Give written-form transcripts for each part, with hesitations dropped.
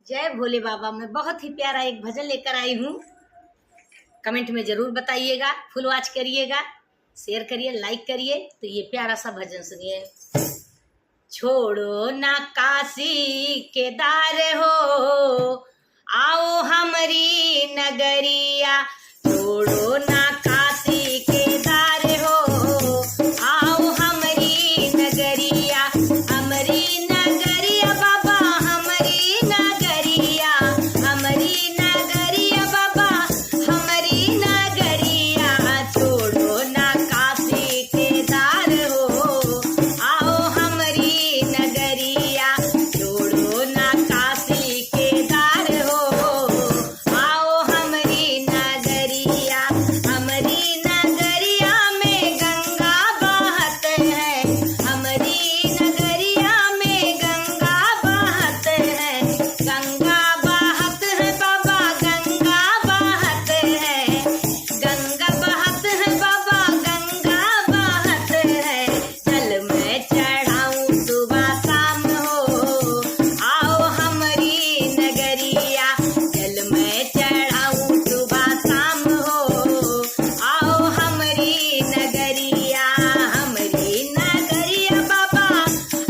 जय भोले बाबा। मैं बहुत ही प्यारा एक भजन लेकर आई हूँ। कमेंट में जरूर बताइएगा, फुल वॉच करिएगा, शेयर करिए, लाइक करिए। तो ये प्यारा सा भजन सुनिए। छोड़ो ना काशी केदार हो, आओ हमारी नगरिया। छोड़ो ना काशी केदार हो, आओ हमारी नगरिया। हमारी नगरिया बाबा, हमारी नगरिया, हमारी नगरिया बाबा, हमारी नगरिया। छोड़ो ना काशी केदार हो, आओ हमारी नगरिया। छोड़ो ना काशी केदार हो, आओ हमारी नगरिया। हमारी नगरिया में गंगा बहत है, हमारी नगरिया में गंगा बहत है। गंगा बहत है बाबा, गंगा बहत है, गंगा बहत है बाबा, गंगा बहत है। जल में चढ़ाऊं सुबह शाम हो, आओ हमारी नगरिया। जल में चढ़ाऊं सुबह शाम हो, आओ हमारी नगरिया। हमारी नगरिया बाबा,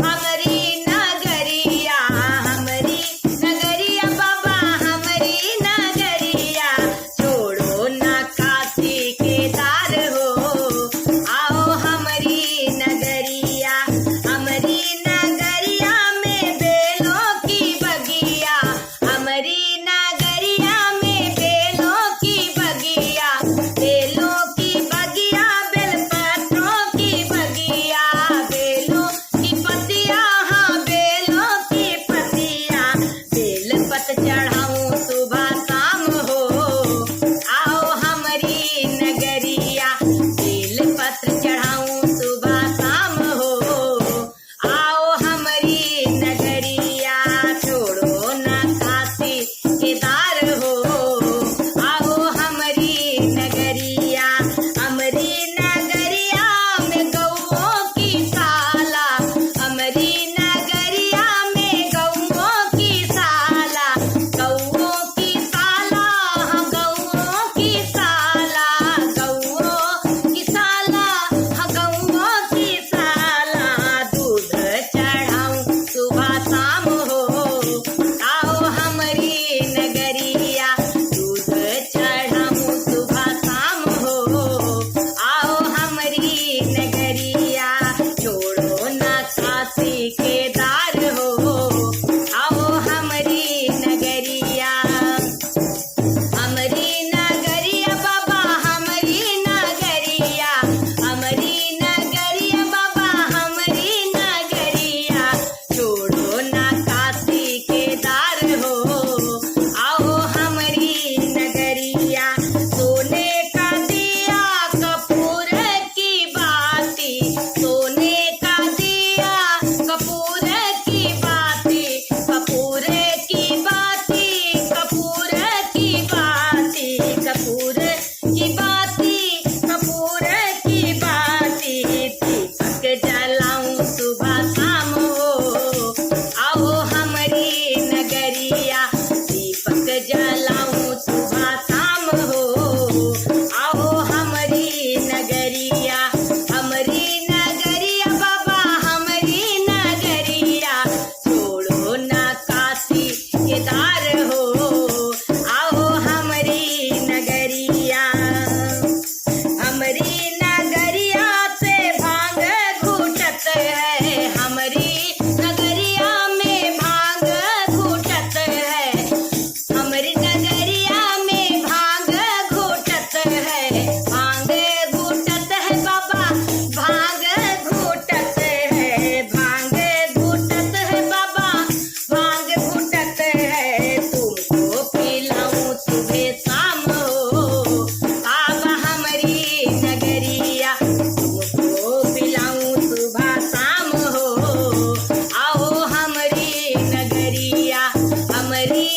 हमारी नगरिया, हमारी नगरिया बाबा, हमारी नगरिया। छोड़ो ना काशी केदार हो, आओ हमारी नगरिया। हमारी नगरिया में बेलों की बगिया, हमारी नगरिया में बेलों की बगिया। बेलों की बगिया, बेलपत्रों की बगिया, बेलों की पत्तियां, हाँ बेलों की पत्तियां। बेलपत चढ़ाऊं सुबह शाम हो, आओ हमारी नगरिया। बेलपत्र चढ़ाऊं सुबह शाम हो, आओ हमारी नगरिया। छोड़ो ना काशी केदार हो, आओ हमारी नगरिया। हमारी नगरिया में गौओं की साला, हमारी नगरिया में गौओं की साला। गौओं की साला, हाँ गौओं की साला, गौओं की साला, हाँ गौओं की साला। दूध चढ़ाऊं सुबह शाम हो, आओ हमारी नगरिया। दूध चढ़ाऊं सुबह शाम हो, आओ हमारी नगरिया। छोड़ो ना काशी केदार हो, आओ हमारी नगरिया। हमारी नगरिया बाबा, हमारी नगरिया, हमारी नगरिया बाबा, हमारी नगरिया। छोड़ो ना काशी केदार हो, आओ हमारी नगरिया। सोने का दिया कपूर की बाती, सोने का दिया कपूर की बाती, कपूर की बाती, कपूर की बाती, कपूर की बाती, कपूर की बाती। दीपक जलाऊं सुबह शाम हो, आओ हमारी नगरिया। दीपक जलाऊं सुबह शाम हो, आओ हमारी नगरिया। हमारी नगरिया बाबा, हमारी नगरिया। छोड़ो ना काशी केदार हो, आओ हमारी नगरिया। हमारी नगरिया से भांग घूटत है, हमारी नगरिया में भांग घूटत है। हमारी नगरिया में भांग घूटत है, भांग घूटत है बाबा, भांग घूटत है, भांग घूटत है बाबा, भांग घूटत है। तुमको पिलाऊं सुबह शाम हो, बाबा हमारी नगरिया। तुमको पिलाऊं सुबह शाम हो, आओ हमारी नगरिया। हमारी